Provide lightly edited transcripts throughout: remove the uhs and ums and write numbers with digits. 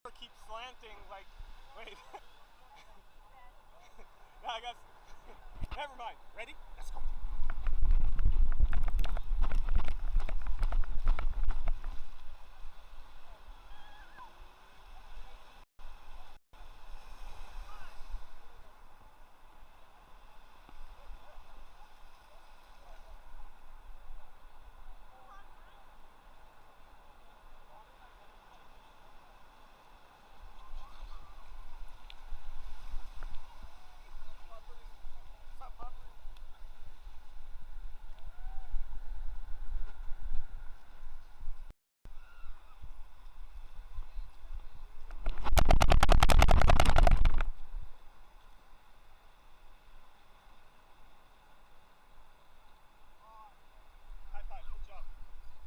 camera keeps slanting, like, wait. No, I guess, never mind. Ready? Let's go.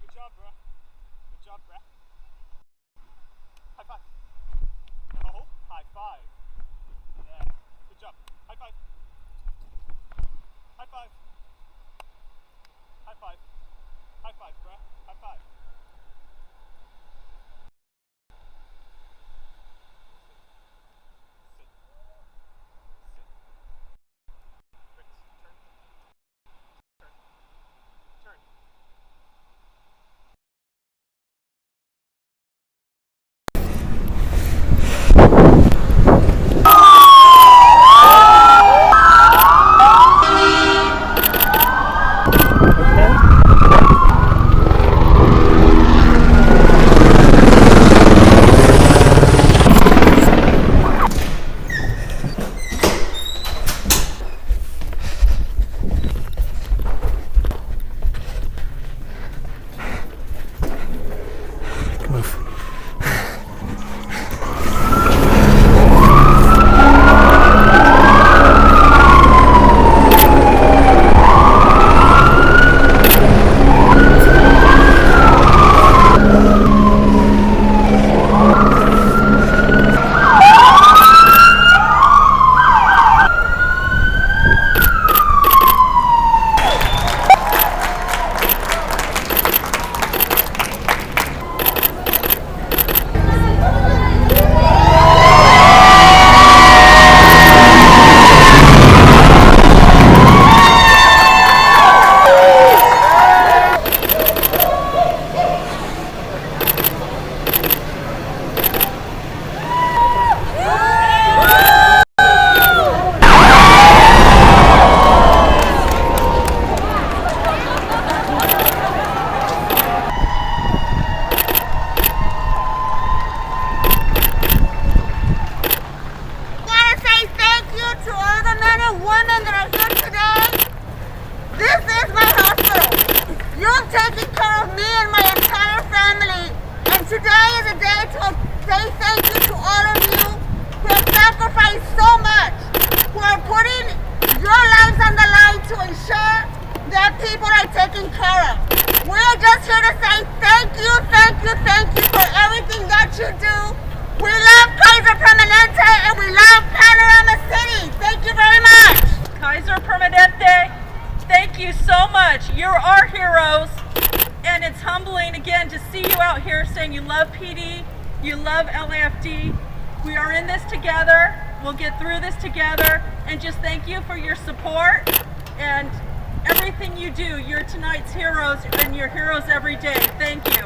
Good job, bro. Good job, bro. High five. No, high five. Yeah. Good job. High five. High five. High five. High five, bro. High five. Sit. Sit. Turn. Turn. Turn. Today is a day to say thank you to all of you who have sacrificed so much, who are putting your lives on the line to ensure that people are taken care of. We're just here to say thank you, thank you, thank you for everything that you do. We love Kaiser Permanente and we love Panorama City. Thank you very much. Kaiser Permanente, thank you so much. You're our heroes. And it's humbling again to see you out here saying you love PD, you love LAFD. We are in this together. We'll get through this together. And just thank you for your support and everything you do. You're tonight's heroes and you're heroes every day. Thank you.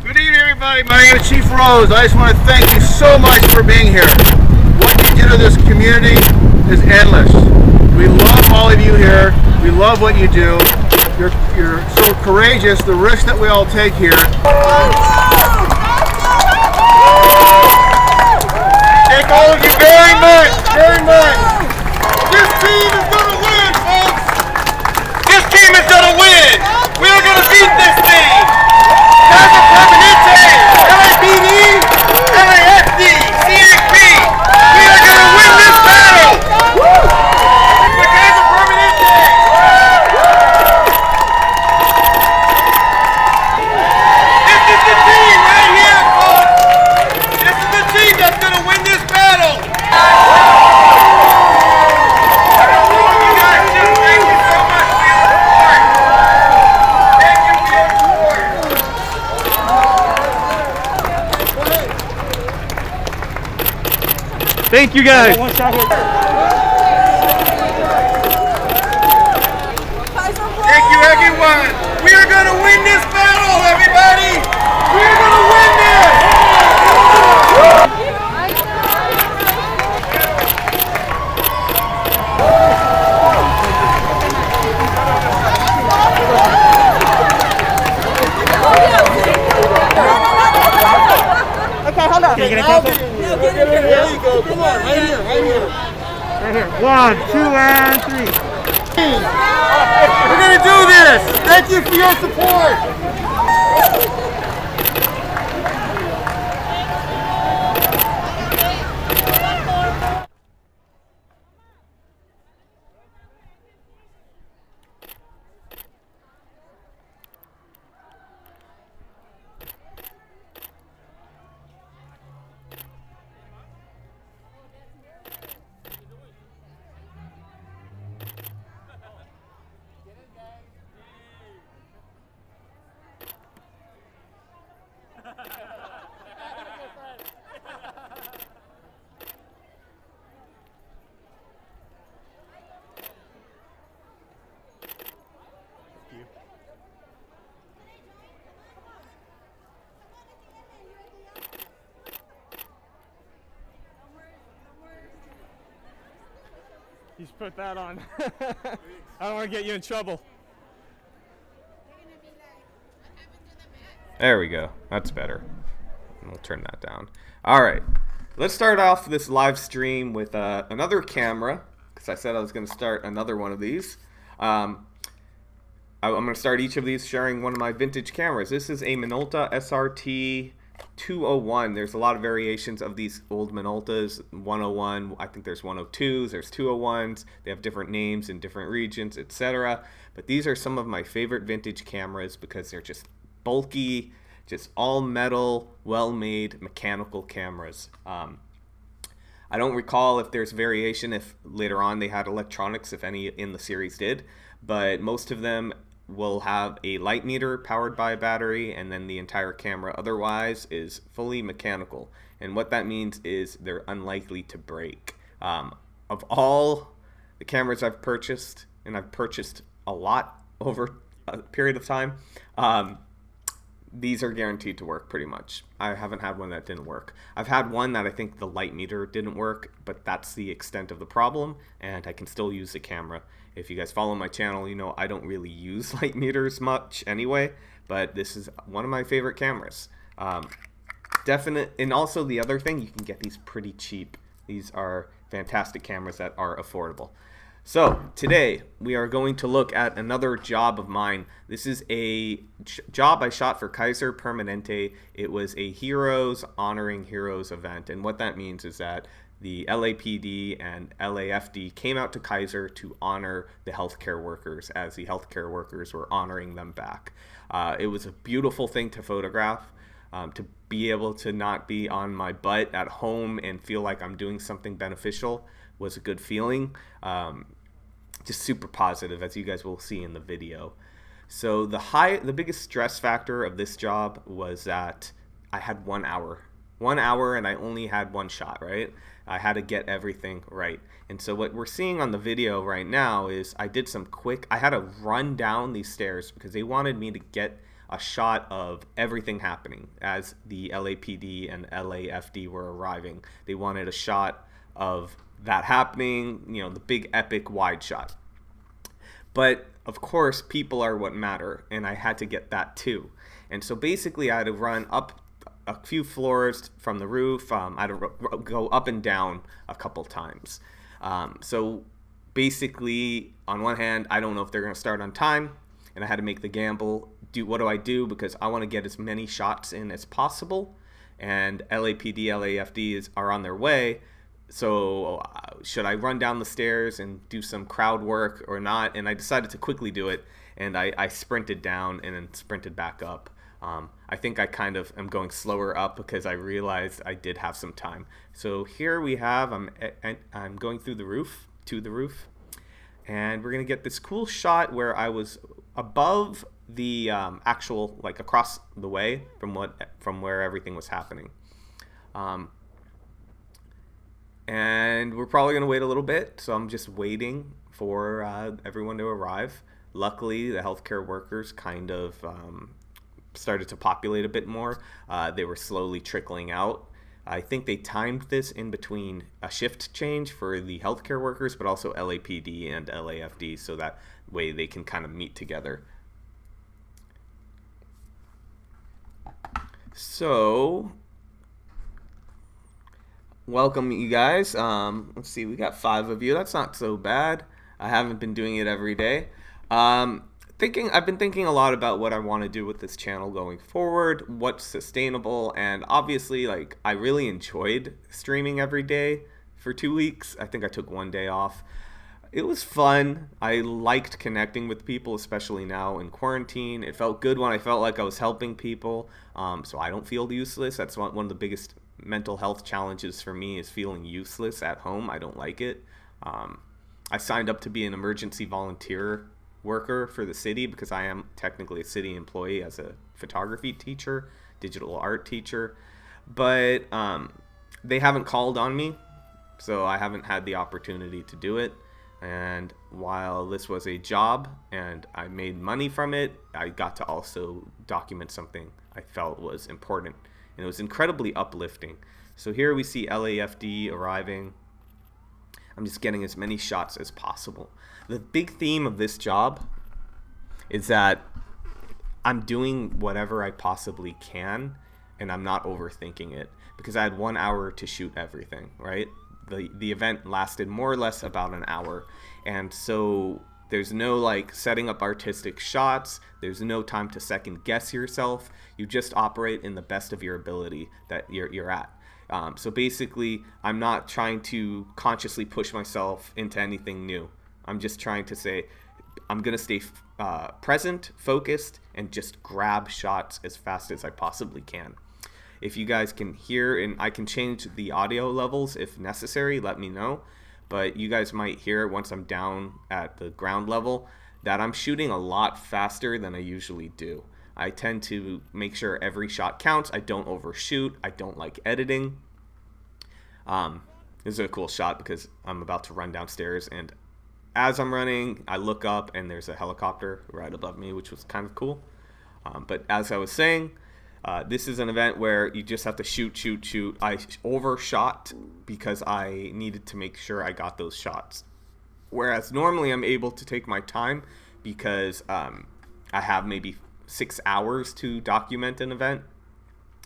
Good evening, everybody. My name is Chief Rose. I just want to thank you so much for being here. What you do to this community is endless. We love all of you here. We love what you do. You're so courageous, the risk that we all take here. Thank all of you very much, very much. This team is going to win, folks. This team is going to win. We are going to beat this thing. Kaiser Permanente, LAPD, LAFD, CHP. We are going to win this battle. It's the Kaiser Permanente. That's going to win this battle! Thank you guys. One shot here. Thank you, everyone. We are going to win this battle, everybody. We are going to win this. Okay, hold on. Can you get a cancel? There you go. Come on, right here, right here. Right here. 1, 2, and 3. We're going to do this. Thank you for your support. You should put that on. I don't want to get you in trouble. There we go. That's better. We'll turn that down. All right. Let's start off this live stream with another camera, because I said I was going to start another one of these. I'm going to start each of these sharing one of my vintage cameras. This is a Minolta SRT 201. There's a lot of variations of these old Minoltas. 101, I think there's 102s, there's 201s. They have different names in different regions, etc. But these are some of my favorite vintage cameras because they're just bulky, just all metal, well-made mechanical cameras. I don't recall if there's variation if later on they had electronics, if any in the series did, but most of them will have a light meter powered by a battery, and then the entire camera otherwise is fully mechanical. And what that means is they're unlikely to break. Of all the cameras I've purchased, and I've purchased a lot over a period of time, these are guaranteed to work pretty much. I haven't had one that didn't work. I've had one that I think the light meter didn't work, but that's the extent of the problem, and I can still use the camera. If you guys follow my channel, you know I don't really use light meters much anyway, but this is one of my favorite cameras. Definite, and also the other thing, you can get these pretty cheap. These are fantastic cameras that are affordable. So today we are going to look at another job of mine. This is a job I shot for Kaiser Permanente. It was a Heroes Honoring Heroes event, and what that means is that the LAPD and LAFD came out to Kaiser to honor the healthcare workers as the healthcare workers were honoring them back. It was a beautiful thing to photograph. To be able to not be on my butt at home and feel like I'm doing something beneficial was a good feeling. Just super positive, as you guys will see in the video. So the biggest stress factor of this job was that I had 1 hour. 1 hour and I only had one shot, right? I had to get everything right. And so what we're seeing on the video right now is I had to run down these stairs because they wanted me to get a shot of everything happening as the LAPD and LAFD were arriving. They wanted a shot of that happening, you know, the big epic wide shot. But of course, people are what matter, and I had to get that too. And so basically I had to run up a few floors from the roof. I had to go up and down a couple times. So basically, on one hand, I don't know if they're going to start on time, and I had to make the gamble. What do I do? Because I want to get as many shots in as possible, and LAPD, LAFD are on their way. So should I run down the stairs and do some crowd work or not? And I decided to quickly do it, and I sprinted down and then sprinted back up. I think I kind of am going slower up because I realized I did have some time. So here we have, I'm going through the roof, to the roof, and we're gonna get this cool shot where I was above the actual, like across the way from where everything was happening. and we're probably going to wait a little bit, so I'm just waiting for everyone to arrive. Luckily, the healthcare workers kind of started to populate a bit more. They were slowly trickling out. I think they timed this in between a shift change for the healthcare workers, but also LAPD and LAFD, so that way they can kind of meet together. So, welcome you guys. Let's see, we got 5 of you. That's not so bad. I haven't been doing it every day. I've been thinking a lot about what I want to do with this channel going forward, what's sustainable, and obviously, like, I really enjoyed streaming every day for 2 weeks. I think I took 1 day off. It was fun. I liked connecting with people, especially now in quarantine. It felt good when I felt like I was helping people, so I don't feel useless. That's one of the biggest mental health challenges for me, is feeling useless at home. I don't like it. I signed up to be an emergency volunteer worker for the city because I am technically a city employee as a photography teacher, digital art teacher, but they haven't called on me, so I haven't had the opportunity to do it. And while this was a job and I made money from it, I got to also document something I felt was important, and it was incredibly uplifting. So here we see LAFD arriving. I'm just getting as many shots as possible. The big theme of this job is that I'm doing whatever I possibly can, and I'm not overthinking it, because I had 1 hour to shoot everything, right? The event lasted more or less about an hour, and so there's no like setting up artistic shots. There's no time to second guess yourself. You just operate in the best of your ability that you're at. So basically, I'm not trying to consciously push myself into anything new. I'm just trying to say, I'm going to stay present, focused, and just grab shots as fast as I possibly can. If you guys can hear, and I can change the audio levels if necessary, let me know. But you guys might hear once I'm down at the ground level that I'm shooting a lot faster than I usually do. I tend to make sure every shot counts. I don't overshoot. I don't like editing. This is a cool shot because I'm about to run downstairs, and as I'm running, I look up and there's a helicopter right above me, which was kind of cool. But as I was saying, this is an event where you just have to shoot. I overshot because I needed to make sure I got those shots. Whereas normally I'm able to take my time because I have maybe 6 hours to document an event.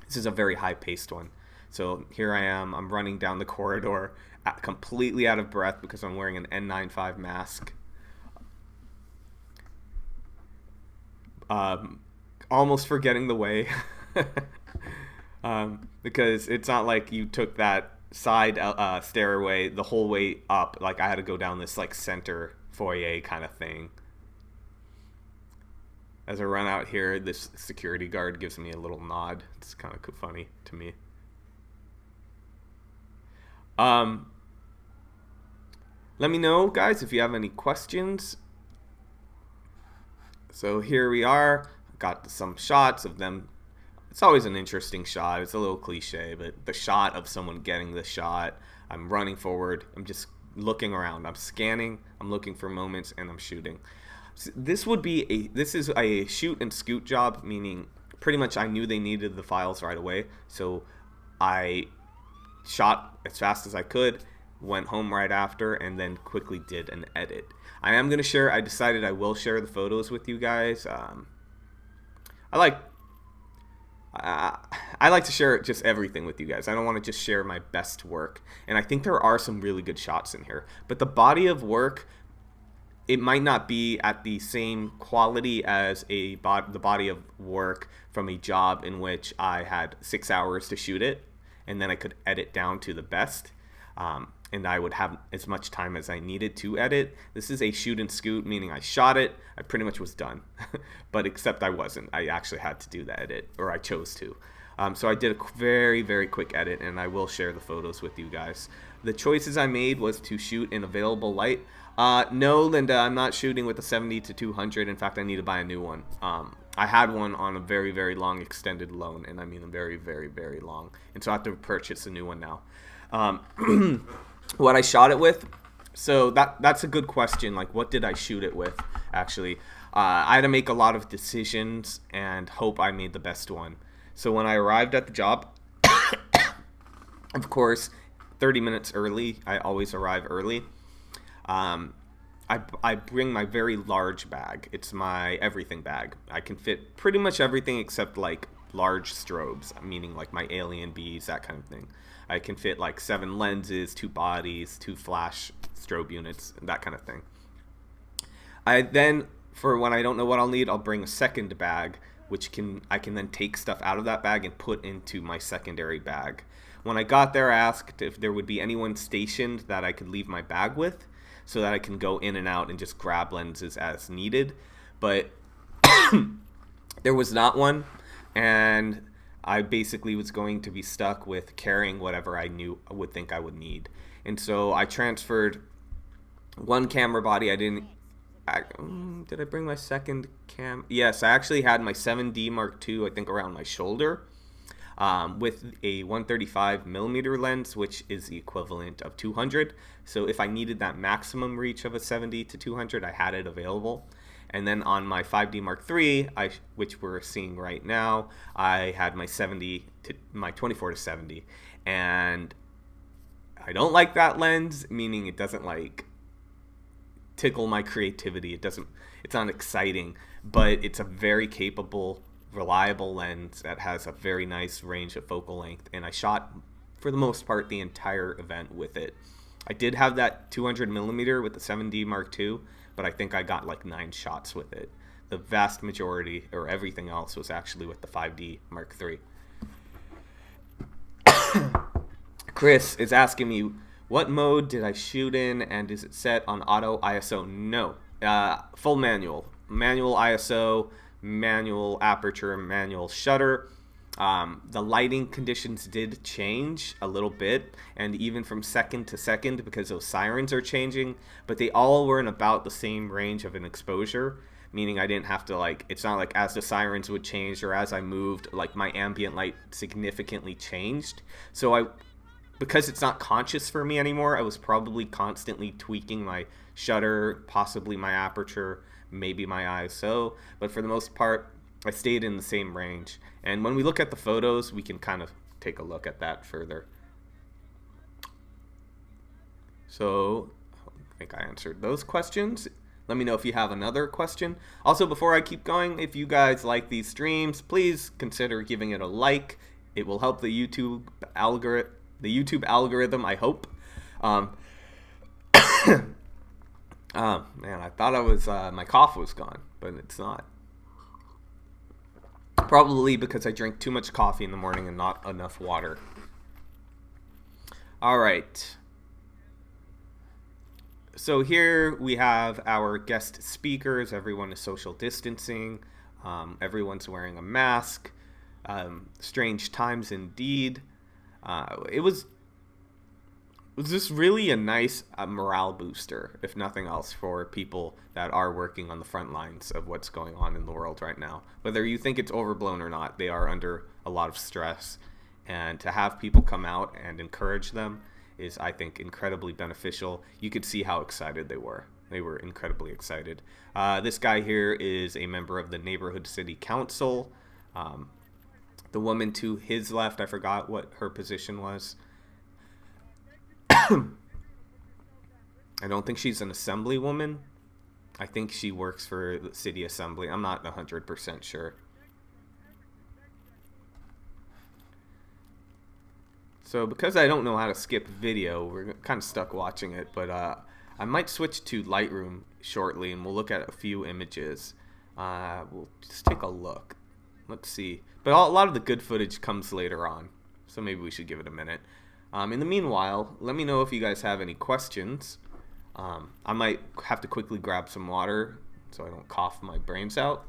This is a very high-paced one. So here I am, I'm running down the corridor, completely out of breath because I'm wearing an N95 mask. Almost forgetting the way. Because it's not like you took that side stairway the whole way up. Like, I had to go down this like center foyer kind of thing. As I run out here, this security guard gives me a little nod. It's kind of funny to me. Let me know, guys, if you have any questions. So here we are. Got some shots of them. It's always an interesting shot. It's a little cliche, but the shot of someone getting the shot. I'm running forward. I'm just looking around. I'm scanning. I'm looking for moments, and I'm shooting. This is a shoot and scoot job, meaning pretty much I knew they needed the files right away, so I shot as fast as I could, went home right after, and then quickly did an edit. I decided I will share the photos with you guys. I like to share just everything with you guys. I don't want to just share my best work, and I think there are some really good shots in here, but the body of work, it might not be at the same quality as the body of work from a job in which I had 6 hours to shoot it, and then I could edit down to the best, and I would have as much time as I needed to edit. This is a shoot and scoot, meaning I shot it, I pretty much was done, but except I wasn't. I actually had to do the edit, or I chose to. So I did a very, very quick edit, and I will share the photos with you guys. The choices I made was to shoot in available light. No, Linda, I'm not shooting with a 70-200. In fact, I need to buy a new one. I had one on a very, very long extended loan, and I mean a very, very, very long. And so I have to purchase a new one now. what I shot it with. So that's a good question. Like, what did I shoot it with? Actually, I had to make a lot of decisions and hope I made the best one. So when I arrived at the job, of course, 30 minutes early. I always arrive early. I bring my very large bag. It's my everything bag. I can fit pretty much everything except like large strobes, meaning like my alien bees, that kind of thing. I can fit like 7 lenses, 2 bodies, 2 flash strobe units, that kind of thing. I then, for when I don't know what I'll need, I'll bring a second bag, which I can then take stuff out of that bag and put into my secondary bag. When I got there, I asked if there would be anyone stationed that I could leave my bag with, so that I can go in and out and just grab lenses as needed. But there was not one, and I basically was going to be stuck with carrying whatever I would think I would need. And so I transferred one camera body. Did I bring my second cam? Yes, I actually had my 7D Mark II, I think, around my shoulder, with a 135 millimeter lens, which is the equivalent of 200. So if I needed that maximum reach of a 70 to 200, I had it available. And then on my 5D Mark III, which we're seeing right now, I had my 24 to 70, and I don't like that lens, meaning it doesn't like tickle my creativity. It's not exciting, but it's a very capable, reliable lens that has a very nice range of focal length, and I shot for the most part the entire event with it. I did have that 200 millimeter with the 7D Mark II, but I think I got like 9 shots with it. The vast majority, or everything else, was actually with the 5D Mark III. Chris is asking me, what mode did I shoot in, and is it set on auto ISO? No, full manual. Manual ISO, manual aperture, manual shutter. The lighting conditions did change a little bit, and even from second to second, because those sirens are changing, but they all were in about the same range of an exposure, meaning I didn't have to, like, it's not like as the sirens would change or as I moved, like, my ambient light significantly changed. So because it's not conscious for me anymore, I was probably constantly tweaking my shutter, possibly my aperture, maybe my ISO, but for the most part, I stayed in the same range. And when we look at the photos, we can kind of take a look at that further. So I think I answered those questions. Let me know if you have another question. Also, before I keep going, if you guys like these streams, please consider giving it a like. It will help the YouTube algorithm, I hope. Man, I thought my cough was gone, but it's not. Probably because I drink too much coffee in the morning and not enough water. All right. So here we have our guest speakers. Everyone is social distancing. Everyone's wearing a mask. Strange times indeed. It was just really a nice morale booster, if nothing else, for people that are working on the front lines of what's going on in the world right now. Whether you think it's overblown or not, they are under a lot of stress. And to have people come out and encourage them is, I think, incredibly beneficial. You could see how excited they were. They were incredibly excited. This guy here is a member of the neighborhood city council. The woman to his left, I forgot what her position was. I don't think she's an assemblywoman. I think she works for the city assembly. I'm not 100% sure. So because I don't know how to skip video, we're kind of stuck watching it, but I might switch to Lightroom shortly and we'll look at a few images. We'll just take a look. Let's see. But a lot of the good footage comes later on, so maybe we should give it a minute. In the meanwhile, let me know if you guys have any questions. I might have to quickly grab some water so I don't cough my brains out.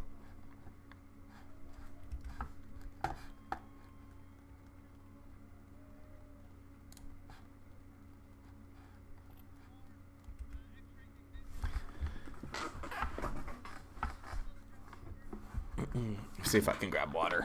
See if I can grab water.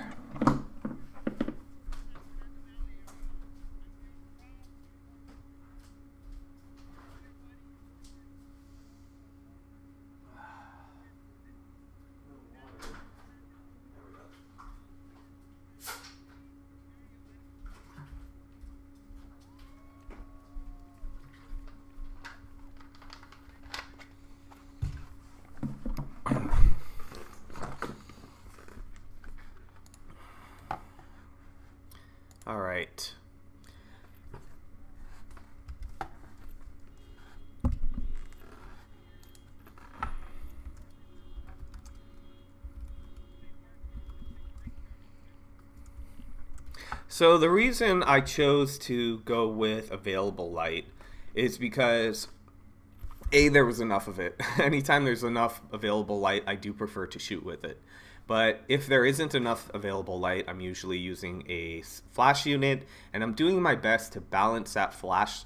So the reason I chose to go with available light is because there was enough of it. Anytime there's enough available light, I do prefer to shoot with it. But if there isn't enough available light, I'm usually using a flash unit, and I'm doing my best to balance that flash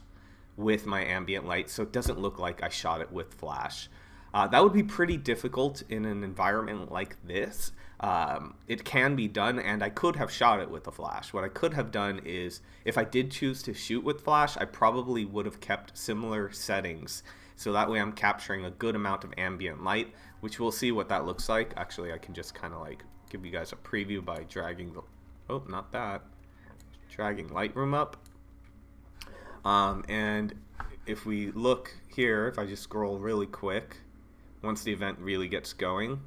with my ambient light so it doesn't look like I shot it with flash. That would be pretty difficult in an environment like this. It can be done, and I could have shot it with a flash. What I could have done is, if I did choose to shoot with flash, I probably would have kept similar settings. So that way I'm capturing a good amount of ambient light, which we'll see what that looks like. Actually, I can just kind of like give you guys a preview by dragging the, oh, not that, dragging Lightroom up. And if we look here, if I just scroll really quick, once the event really gets going,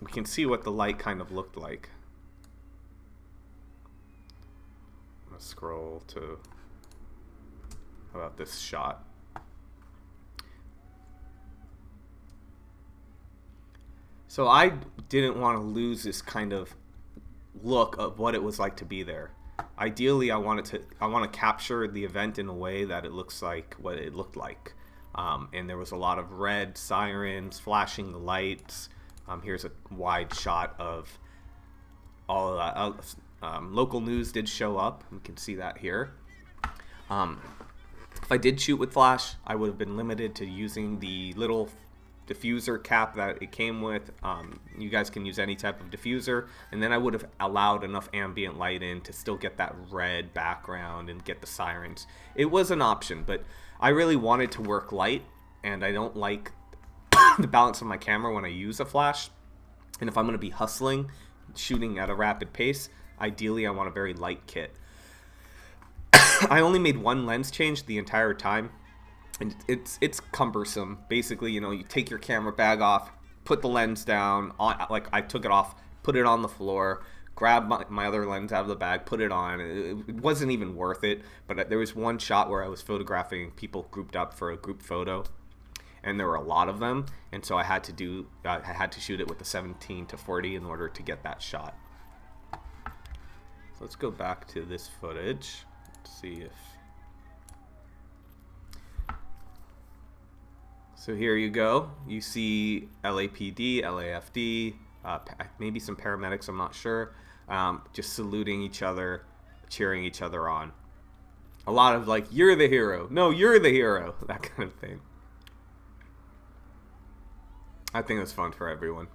we can see what the light kind of looked like. Let's scroll to, how about this shot? So I didn't want to lose this kind of look of what it was like to be there. Ideally, I want to capture the event in a way that it looks like what it looked like. And there was a lot of red sirens, flashing the lights. Here's a wide shot of all of that. Local news did show up. You can see that here. If I did shoot with flash, I would have been limited to using the little diffuser cap that it came with. You guys can use any type of diffuser, and then I would have allowed enough ambient light in to still get that red background and get the sirens. It was an option, but I really wanted to work light, and I don't like the balance of my camera when I use a flash. And if I'm going to be hustling, shooting at a rapid pace, ideally I want a very light kit. I only made one lens change the entire time, and it's cumbersome. Basically, you know, you take your camera bag off, put the lens down, like I took it off, put it on the floor, grab my other lens out of the bag, put it on. It wasn't even worth it. But there was one shot where I was photographing people grouped up for a group photo, and there were a lot of them, and so I had to shoot it with the 17-40 in order to get that shot. So let's go back to this footage. Let's see if. So here you go. You see LAPD, LAFD, maybe some paramedics, I'm not sure, just saluting each other, cheering each other on. A lot of like, you're the hero. No, you're the hero. That kind of thing. I think that's fun for everyone.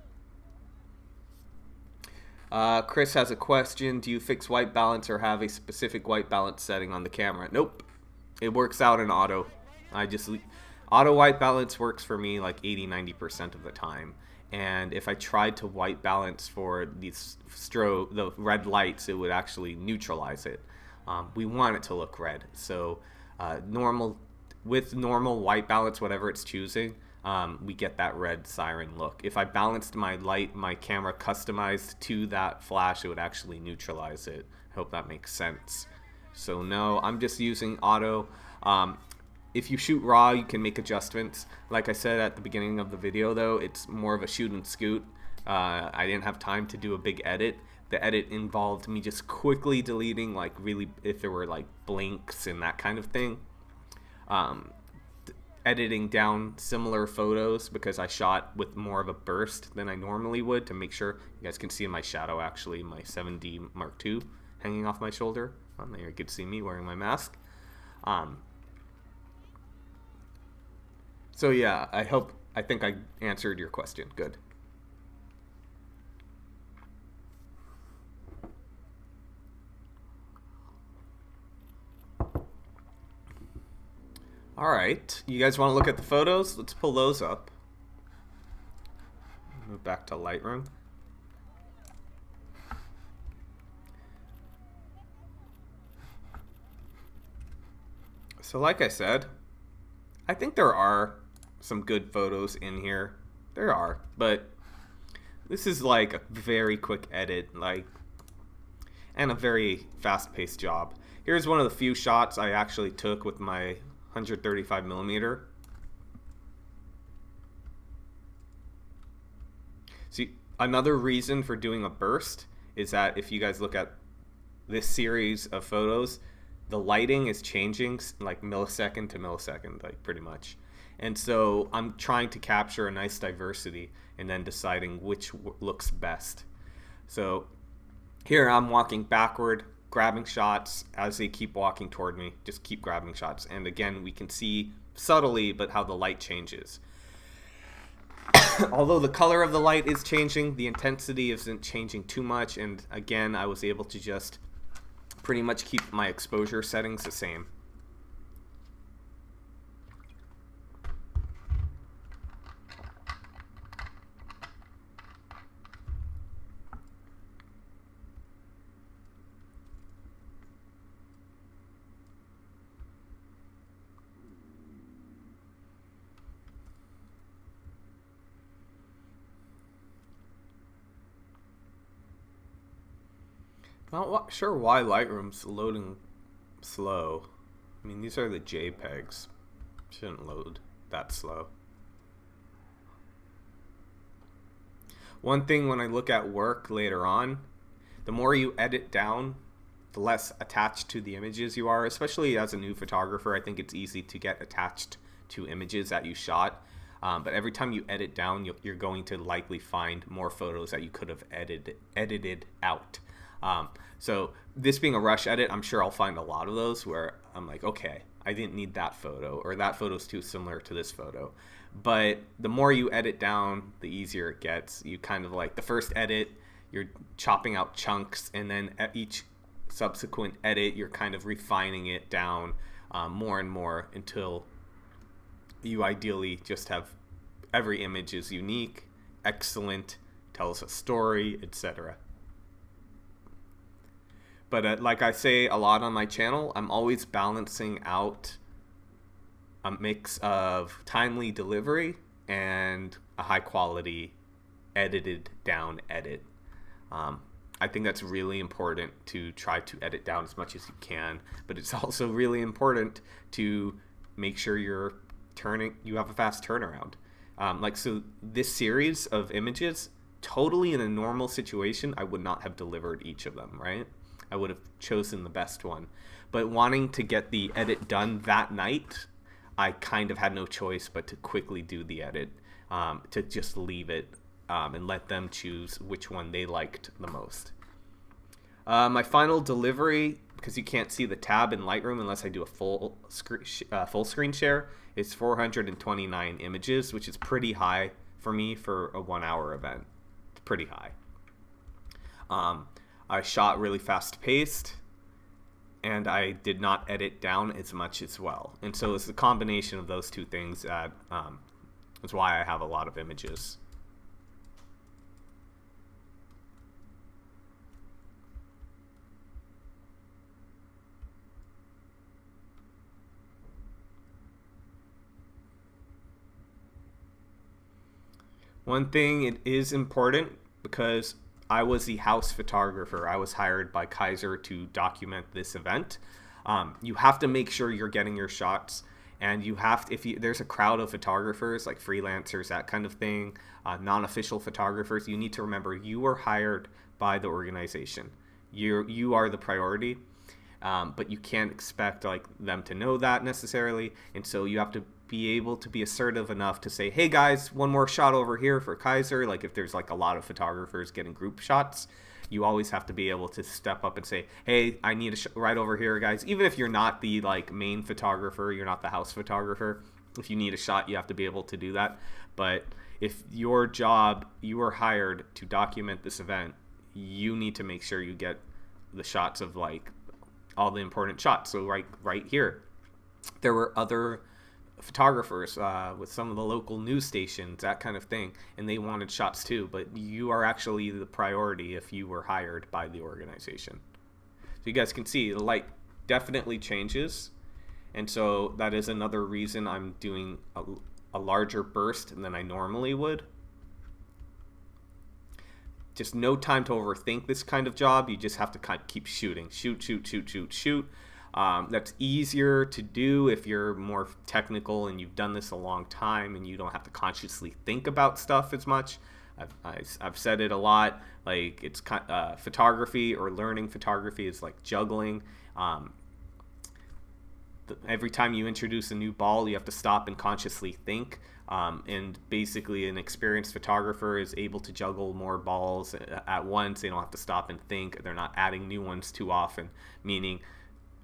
Chris has a question. Do you fix white balance or have a specific white balance setting on the camera? Nope. It works out in auto. Auto white balance works for me like 80-90% of the time. And if I tried to white balance for the red lights, it would actually neutralize it. We want it to look red. So with normal white balance, whatever it's choosing, we get that red siren look. If I balanced my camera customized to that flash, it would actually neutralize it. I hope that makes sense. So no, I'm just using auto. If you shoot raw, you can make adjustments. Like I said at the beginning of the video though, it's more of a shoot and scoot. I didn't have time to do a big edit. The edit involved me just quickly deleting, like really, if there were like blinks and that kind of thing. Editing down similar photos because I shot with more of a burst than I normally would to make sure you guys can see in my shadow actually my 7D Mark II hanging off my shoulder. There you could see me wearing my mask. So yeah, I think I answered your question. Good. All right, you guys want to look at the photos? Let's pull those up. Move back to Lightroom. So like I said, I think there are some good photos in here. There are, but this is like a very quick edit, and a very fast-paced job. Here's one of the few shots I actually took with my 135mm. Another reason for doing a burst is that if you guys look at this series of photos, the lighting is changing like millisecond to millisecond, like pretty much. And so I'm trying to capture a nice diversity and then deciding which looks best. So here I'm walking backward, grabbing shots as they keep walking toward me, just keep grabbing shots. And again, we can see subtly, but how the light changes. Although the color of the light is changing, the intensity isn't changing too much. And again, I was able to just pretty much keep my exposure settings the same. Not sure why Lightroom's loading slow. I mean, these are the JPEGs. Shouldn't load that slow. One thing when I look at work later on, the more you edit down, the less attached to the images you are. Especially as a new photographer, I think it's easy to get attached to images that you shot. But every time you edit down, you're going to likely find more photos that you could have edited out. So this being a rush edit, I'm sure I'll find a lot of those where I'm like, okay, I didn't need that photo, or that photo's too similar to this photo. But the more you edit down, the easier it gets. You kind of like the first edit, you're chopping out chunks, and then at each subsequent edit, you're kind of refining it down more and more until you ideally just have every image is unique, excellent, tells a story, etc. But like I say a lot on my channel, I'm always balancing out a mix of timely delivery and a high quality edited down edit. I think that's really important to try to edit down as much as you can, but it's also really important to make sure you have a fast turnaround. So this series of images, totally in a normal situation, I would not have delivered each of them, right? I would have chosen the best one. But wanting to get the edit done that night, I kind of had no choice but to quickly do the edit, to just leave it and let them choose which one they liked the most. My final delivery, because you can't see the tab in Lightroom unless I do a full screen share, is 429 images, which is pretty high for me for a 1 hour event. It's pretty high. I shot really fast paced, and I did not edit down as much as well. And so it's the combination of those two things that is why I have a lot of images. One thing, it is important because I was the house photographer. I was hired by Kaiser to document this event. You have to make sure you're getting your shots, and you have to, there's a crowd of photographers like freelancers, that kind of thing, non-official photographers, you need to remember you were hired by the organization. You are the priority, but you can't expect like them to know that necessarily, and so you have to be able to be assertive enough to say, hey guys, one more shot over here for Kaiser. Like if there's like a lot of photographers getting group shots, you always have to be able to step up and say, hey, I need a right over here, guys. Even if you're not the like main photographer, you're not the house photographer, if you need a shot, you have to be able to do that. But if your job, you are hired to document this event, you need to make sure you get the shots of like all the important shots. So right here, there were other photographers with some of the local news stations, that kind of thing, and they wanted shots too, but you are actually the priority if you were hired by the organization. So you guys can see the light definitely changes, and so that is another reason I'm doing a larger burst than I normally would. Just no time to overthink this kind of job. You just have to kind of keep shooting, shoot. That's easier to do if you're more technical and you've done this a long time and you don't have to consciously think about stuff as much. I've said it a lot. Like, it's photography or learning photography is like juggling. Every time you introduce a new ball, you have to stop and consciously think. And basically, an experienced photographer is able to juggle more balls at once. They don't have to stop and think. They're not adding new ones too often, meaning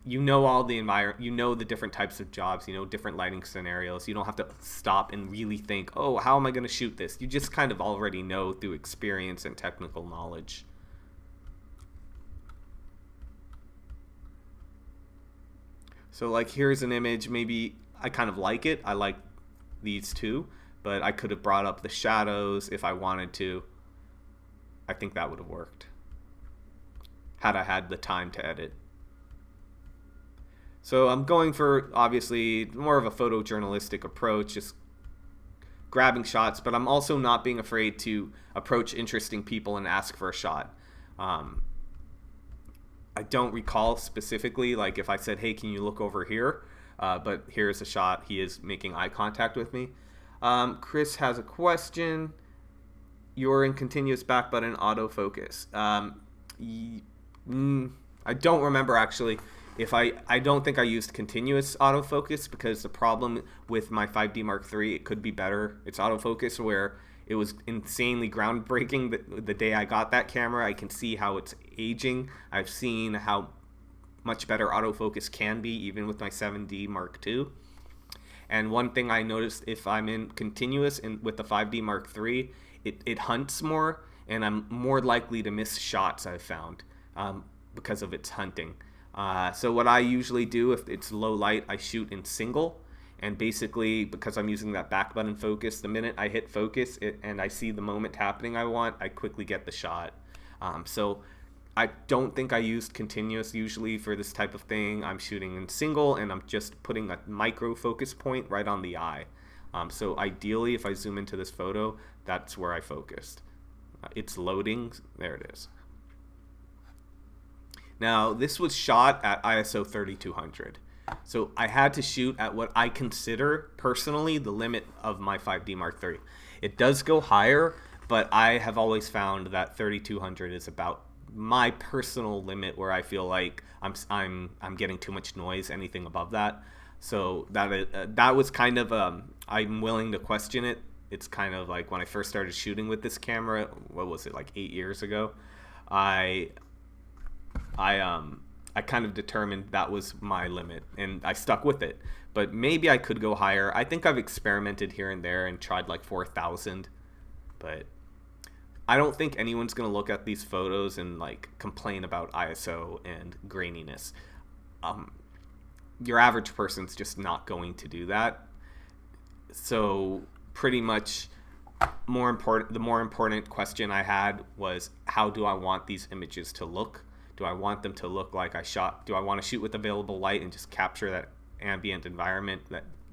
you know all the environment, you know the different types of jobs, you know different lighting scenarios. You don't have to stop and really think, oh, how am I going to shoot this? You just kind of already know through experience and technical knowledge. So like, here's an image. Maybe I kind of like it. I like these two, but I could have brought up the shadows if I wanted to. I think that would have worked had I had the time to edit. So I'm going for, obviously, more of a photojournalistic approach, just grabbing shots, but I'm also not being afraid to approach interesting people and ask for a shot. I don't recall specifically, like, if I said, hey, can you look over here? But here's a shot. He is making eye contact with me. Chris has a question. You're in continuous back button autofocus. I don't remember, actually. I don't think I used continuous autofocus, because the problem with my 5D Mark III, it could be better. It's autofocus, where it was insanely groundbreaking the day I got that camera. I can see how it's aging. I've seen how much better autofocus can be, even with my 7D Mark II. And one thing I noticed, if I'm in continuous with the 5D Mark III, it hunts more, and I'm more likely to miss shots, I've found, because of its hunting. So what I usually do, if it's low light, I shoot in single. And basically, because I'm using that back button focus, the minute I hit focus and I see the moment happening I want, I quickly get the shot. So I don't think I used continuous usually for this type of thing. I'm shooting in single, and I'm just putting a micro focus point right on the eye. So ideally, if I zoom into this photo, that's where I focused. It's loading. There it is. Now, this was shot at ISO 3200. So I had to shoot at what I consider personally the limit of my 5D Mark III. It does go higher, but I have always found that 3200 is about my personal limit, where I feel like I'm getting too much noise. Anything above that, so that was kind of I'm willing to question it. It's kind of like when I first started shooting with this camera. What was it, like 8 years ago? I kind of determined that was my limit, and I stuck with it. But maybe I could go higher. I think I've experimented here and there and tried like 4,000, but I don't think anyone's going to look at these photos and like complain about ISO and graininess. Your average person's just not going to do that. So pretty much the more important question I had was, how do I want these images to look? Do I want them to look like I shot? Do I want to shoot with available light and just capture that ambient environment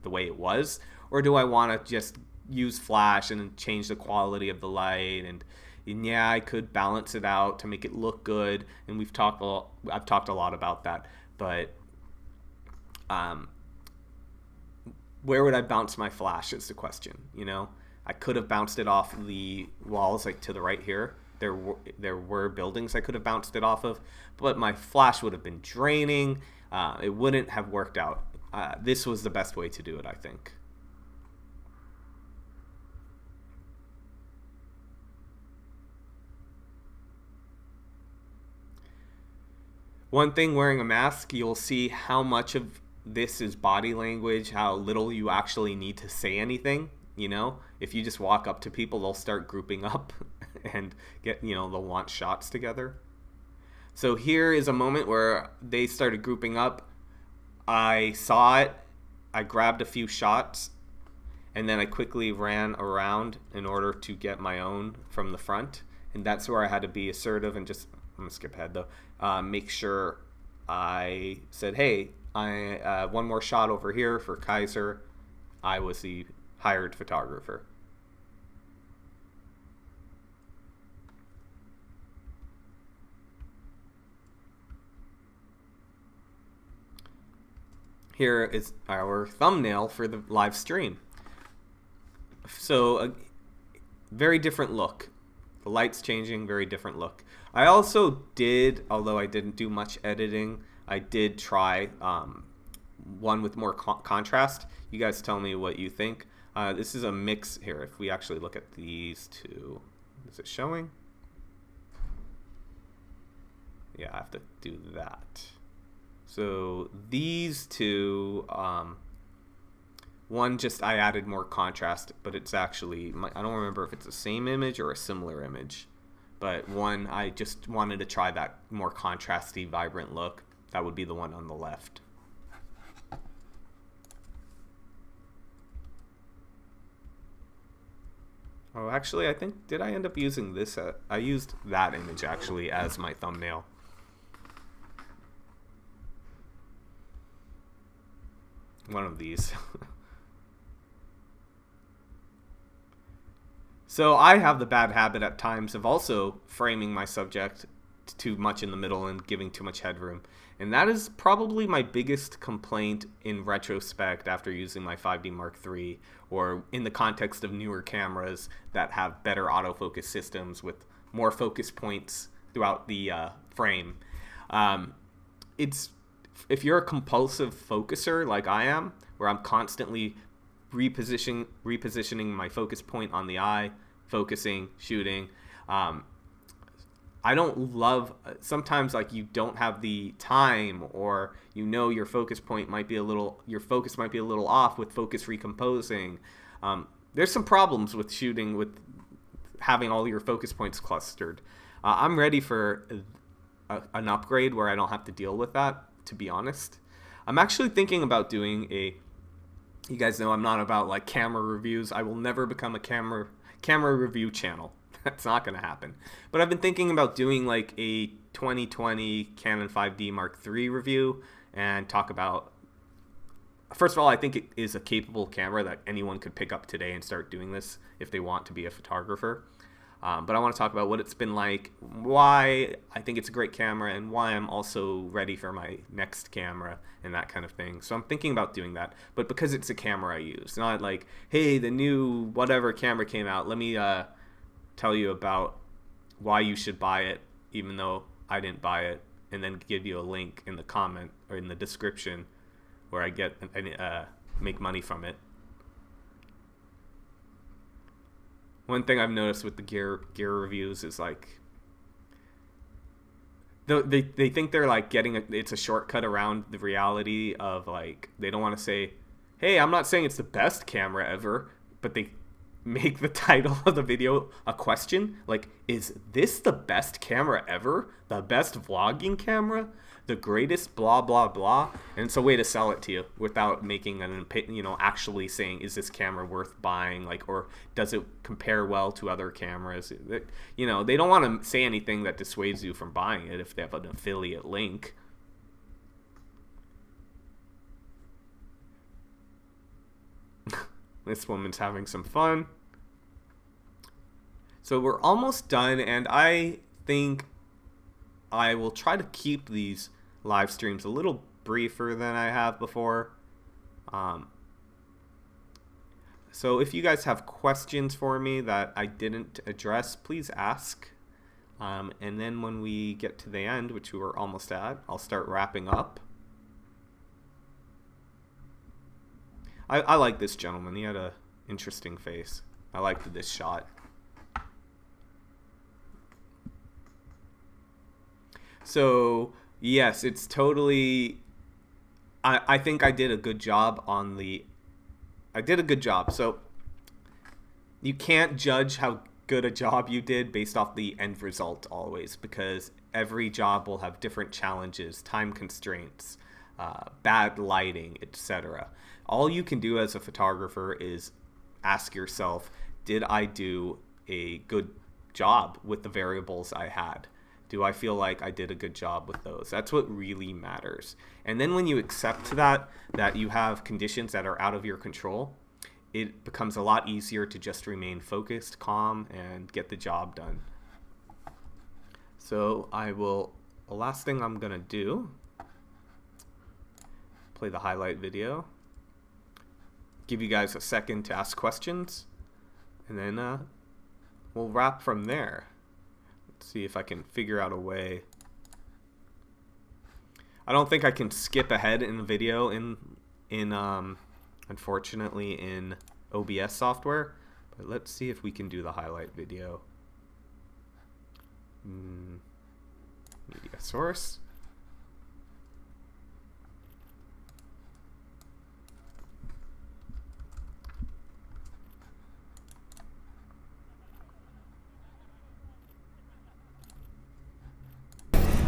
the way it was? Or do I want to just use flash and change the quality of the light? And yeah, I could balance it out to make it look good. And I've talked a lot about that. But where would I bounce my flash is the question. You know, I could have bounced it off the walls, like to the right here. There were buildings I could have bounced it off of, but my flash would have been draining. It wouldn't have worked out. This was the best way to do it, I think. One thing, wearing a mask, you'll see how much of this is body language, how little you actually need to say anything. You know, if you just walk up to people, they'll start grouping up and they'll want shots together. So here is a moment where they started grouping up. I saw it, I grabbed a few shots, and then I quickly ran around in order to get my own from the front. And that's where I had to be assertive and just, I'm gonna skip ahead though, make sure I said, hey, one more shot over here for Kaiser. I was the hired photographer. Here is our thumbnail for the live stream. So a very different look. The light's changing, very different look. I also did, although I didn't do much editing, I did try one with more contrast. You guys tell me what you think. This is a mix here. If we actually look at these two, is it showing? Yeah, I have to do that. So these two, one just I added more contrast, but it's actually, I don't remember if it's the same image or a similar image. But one, I just wanted to try that more contrasty, vibrant look. That would be the one on the left. Oh, actually, I think, did I end up using this? I used that image actually as my thumbnail. One of these. So I have the bad habit at times of also framing my subject too much in the middle and giving too much headroom. And that is probably my biggest complaint in retrospect after using my 5D Mark III, or in the context of newer cameras that have better autofocus systems with more focus points throughout the frame. If you're a compulsive focuser like I am, where I'm constantly repositioning my focus point on the eye, focusing, shooting, I don't love, sometimes like you don't have the time, or you know your focus point might be a little, your focus might be a little off with focus recomposing. There's some problems with shooting with having all your focus points clustered. I'm ready for an upgrade where I don't have to deal with that, to be honest. I'm actually thinking about doing you guys know I'm not about like camera reviews. I will never become a camera review channel. That's not going to happen. But I've been thinking about doing like a 2020 Canon 5D Mark III review and talk about, first of all, I think it is a capable camera that anyone could pick up today and start doing this if they want to be a photographer. But I want to talk about what it's been like, why I think it's a great camera, and why I'm also ready for my next camera and that kind of thing. So I'm thinking about doing that, but because it's a camera I use, not like, hey, the new whatever camera came out, let me tell you about why you should buy it, even though I didn't buy it, and then give you a link in the comment or in the description where I get make money from it. One thing I've noticed with the gear reviews is like they think they're like getting it's a shortcut around the reality of, like, they don't want to say, hey, I'm not saying it's the best camera ever, but they make the title of the video a question, like, is this the best camera ever? The best vlogging camera? The greatest blah blah blah? And it's a way to sell it to you without making an, actually saying, is this camera worth buying, like, or does it compare well to other cameras? They don't want to say anything that dissuades you from buying it if they have an affiliate link. This woman's having some fun. So we're almost done, and I think I will try to keep these live streams a little briefer than I have before. So if you guys have questions for me that I didn't address, please ask. And then when we get to the end, which we're almost at, I'll start wrapping up. I like this gentleman. He had an interesting face. I liked this shot. So, yes, it's totally... I think I did a good job on the... I did a good job. So, you can't judge how good a job you did based off the end result always, because every job will have different challenges, time constraints, bad lighting, etc. All you can do as a photographer is ask yourself, did I do a good job with the variables I had? Do I feel like I did a good job with those? That's what really matters. And then when you accept that you have conditions that are out of your control, it becomes a lot easier to just remain focused, calm, and get the job done. So the last thing I'm gonna do, play the highlight video, give you guys a second to ask questions, and then we'll wrap from there. see if I can figure out a way. I don't think I can skip ahead in the video in unfortunately in OBS software, but let's see if we can do the highlight video. Media source.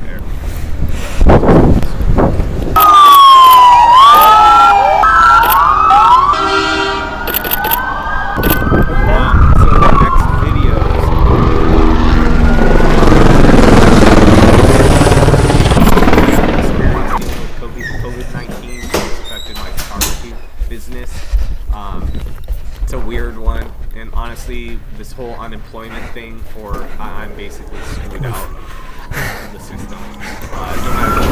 There. So the next video is COVID-19 affected my photography business. It's a weird one, and honestly, this whole unemployment thing I'm basically screwed out of the system. No matter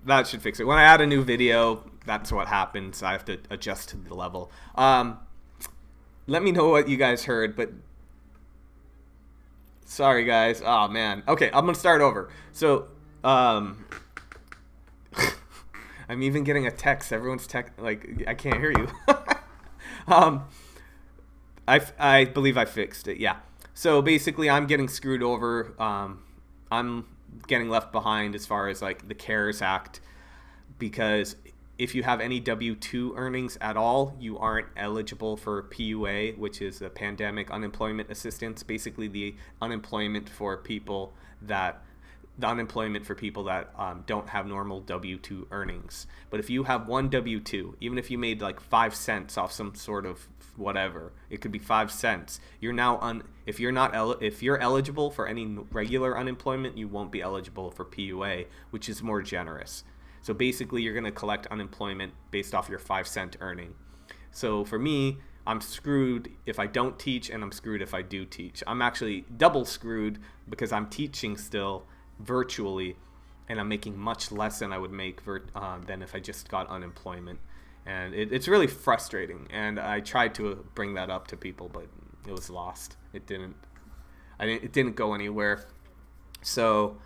that should fix it. When I add a new video, that's what happens. I have to adjust to the level. Let me know what you guys heard, but sorry guys. Oh man. Okay, I'm gonna start over. So I'm even getting a text. Everyone's like, I can't hear you. I believe I fixed it. Yeah. So basically, I'm getting screwed over. I'm getting left behind as far as like the CARES Act, because if you have any W-2 earnings at all, you aren't eligible for PUA, which is the Pandemic Unemployment Assistance. Basically, the unemployment for people that don't have normal W-2 earnings. But if you have one W-2, even if you made like 5 cents off some sort of whatever, it could be 5 cents. You're now if you're eligible for any regular unemployment, you won't be eligible for PUA, which is more generous. So basically, you're going to collect unemployment based off your 5 cent earning. So for me, I'm screwed if I don't teach, and I'm screwed if I do teach. I'm actually double screwed because I'm teaching still virtually, and I'm making much less than I would make than if I just got unemployment. And it's really frustrating, and I tried to bring that up to people, but it was lost. It didn't go anywhere. So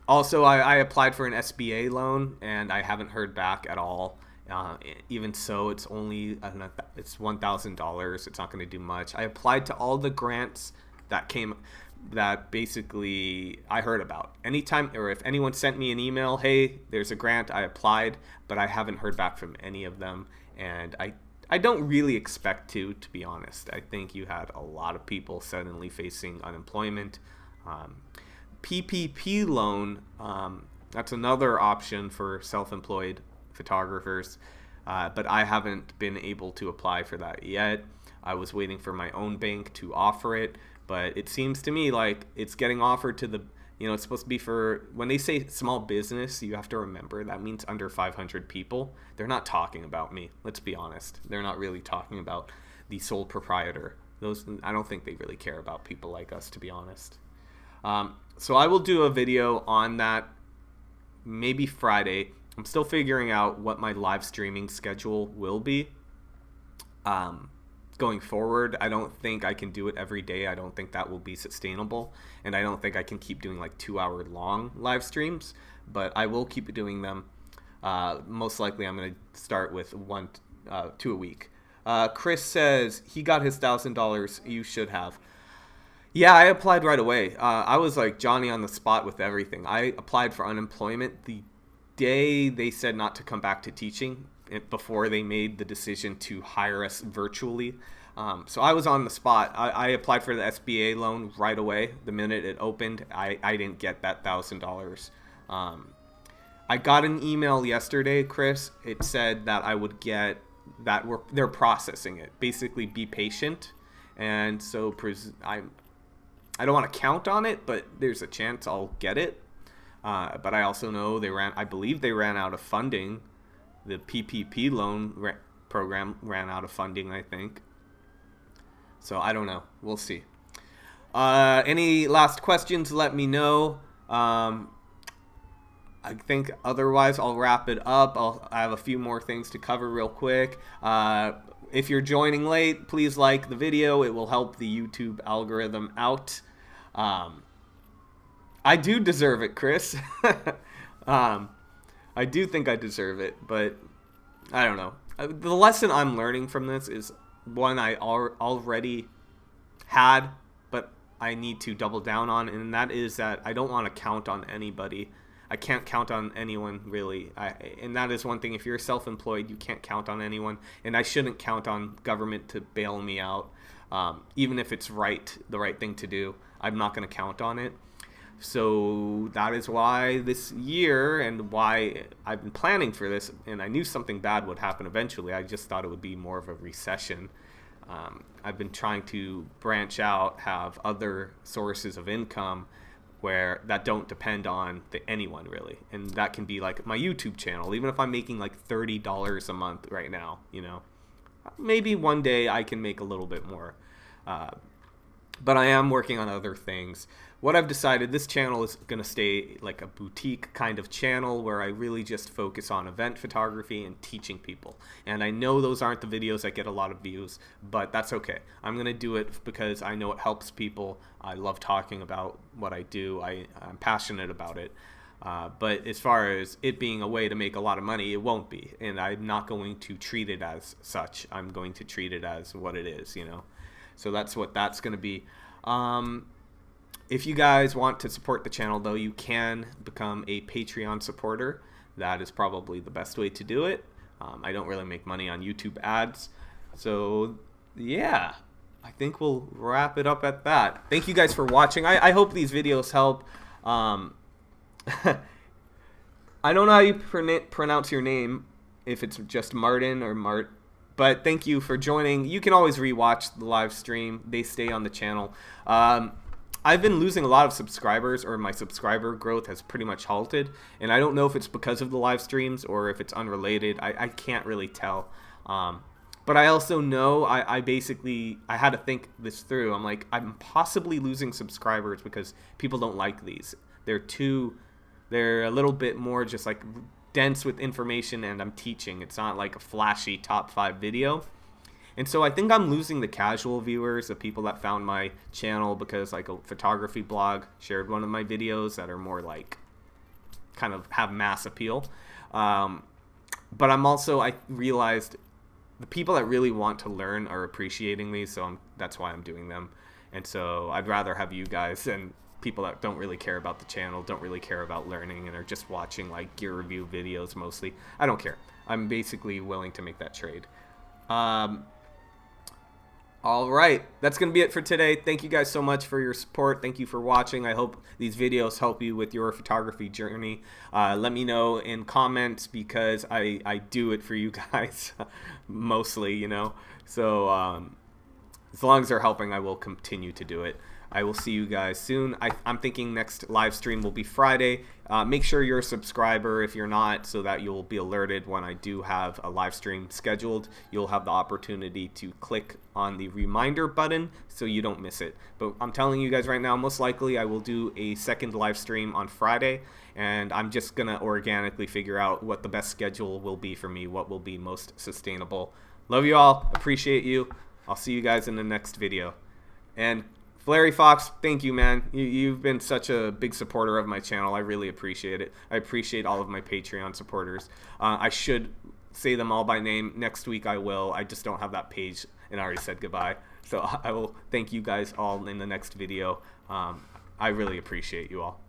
also I applied for an SBA loan, and I haven't heard back at all. Even so, it's only it's $1,000. It's not going to do much. I applied to all the grants that basically I heard about. Anytime, or if anyone sent me an email, hey, there's a grant, I applied, but I haven't heard back from any of them, and I don't really expect to be honest. I think you had a lot of people suddenly facing unemployment. PPP loan, that's another option for self-employed photographers, but I haven't been able to apply for that yet. I was waiting for my own bank to offer it, but it seems to me like it's getting offered to it's supposed to be for, when they say small business, you have to remember that means under 500 people. They're not talking about me. Let's be honest. They're not really talking about the sole proprietor. I don't think they really care about people like us, to be honest. So I will do a video on that maybe Friday. I'm still figuring out what my live streaming schedule will be. going forward. I don't think I can do it every day. I don't think that will be sustainable, and I don't think I can keep doing like 2-hour long live streams, but I will keep doing them. Most likely I'm going to start with 2 a week. Chris says he got his $1,000. You should have. Yeah, I applied right away. I was like Johnny on the spot with everything. I applied for unemployment the day they said not to come back to teaching, before they made the decision to hire us virtually. So I was on the spot. I applied for the SBA loan right away. The minute it opened, I didn't get that $1,000. I got an email yesterday, Chris. It said that I would get that. They're processing it. Basically, be patient. And so I don't want to count on it, but there's a chance I'll get it. But I also know I believe they ran out of funding. The PPP loan program ran out of funding, I think. So I don't know. We'll see. Any last questions, let me know. I think otherwise I'll wrap it up. I have a few more things to cover real quick. If you're joining late, please like the video. It will help the YouTube algorithm out. I do deserve it, Chris. I do think I deserve it, but I don't know. The lesson I'm learning from this is one I already had, but I need to double down on, and that is that I don't want to count on anybody. I can't count on anyone, really. And that is one thing. If you're self-employed, you can't count on anyone, and I shouldn't count on government to bail me out. Even if it's the right thing to do, I'm not going to count on it. So that is why this year, and why I've been planning for this, and I knew something bad would happen eventually. I just thought it would be more of a recession. I've been trying to branch out, have other sources of income that don't depend on anyone, really. And that can be like my YouTube channel. Even if I'm making like $30 a month right now, maybe one day I can make a little bit more. But I am working on other things. What I've decided, this channel is going to stay like a boutique kind of channel where I really just focus on event photography and teaching people. And I know those aren't the videos that get a lot of views, but that's okay. I'm going to do it because I know it helps people. I love talking about what I do. I'm passionate about it. But as far as it being a way to make a lot of money, it won't be. And I'm not going to treat it as such. I'm going to treat it as what it is, So that's what that's going to be. If you guys want to support the channel, though, you can become a Patreon supporter. That is probably the best way to do it. I don't really make money on YouTube ads. So, yeah, I think we'll wrap it up at that. Thank you guys for watching. I hope these videos help. I don't know how you pronounce your name, if it's just Martin or Mart. But thank you for joining. You can always rewatch the live stream. They stay on the channel. I've been losing a lot of subscribers, or my subscriber growth has pretty much halted. And I don't know if it's because of the live streams or if it's unrelated. I can't really tell. But I also know I had to think this through. I'm like, I'm possibly losing subscribers because people don't like these. They're a little bit more just like dense with information, and I'm teaching. It's not like a flashy top 5 video. And so I think I'm losing the casual viewers, the people that found my channel because like a photography blog shared one of my videos that are more like kind of have mass appeal. But I realized the people that really want to learn are appreciating these, so that's why I'm doing them. And so I'd rather have you guys than people that don't really care about the channel, don't really care about learning, and are just watching like gear review videos mostly. I don't care. I'm basically willing to make that trade. All right, that's going to be it for today. Thank you guys so much for your support. Thank you for watching. I hope these videos help you with your photography journey. Let me know in comments because I do it for you guys mostly, So as long as they're helping, I will continue to do it. I will see you guys soon. I'm thinking next live stream will be Friday. Make sure you're a subscriber if you're not, so that you'll be alerted when I do have a live stream scheduled. You'll have the opportunity to click on the reminder button so you don't miss it. But I'm telling you guys right now, most likely I will do a second live stream on Friday, and I'm just going to organically figure out what the best schedule will be for me, what will be most sustainable. Love you all. Appreciate you. I'll see you guys in the next video. And Flary Fox, thank you, man. You've been such a big supporter of my channel. I really appreciate it. I appreciate all of my Patreon supporters. I should say them all by name. Next week I will. I just don't have that page, and I already said goodbye. So I will thank you guys all in the next video. I really appreciate you all.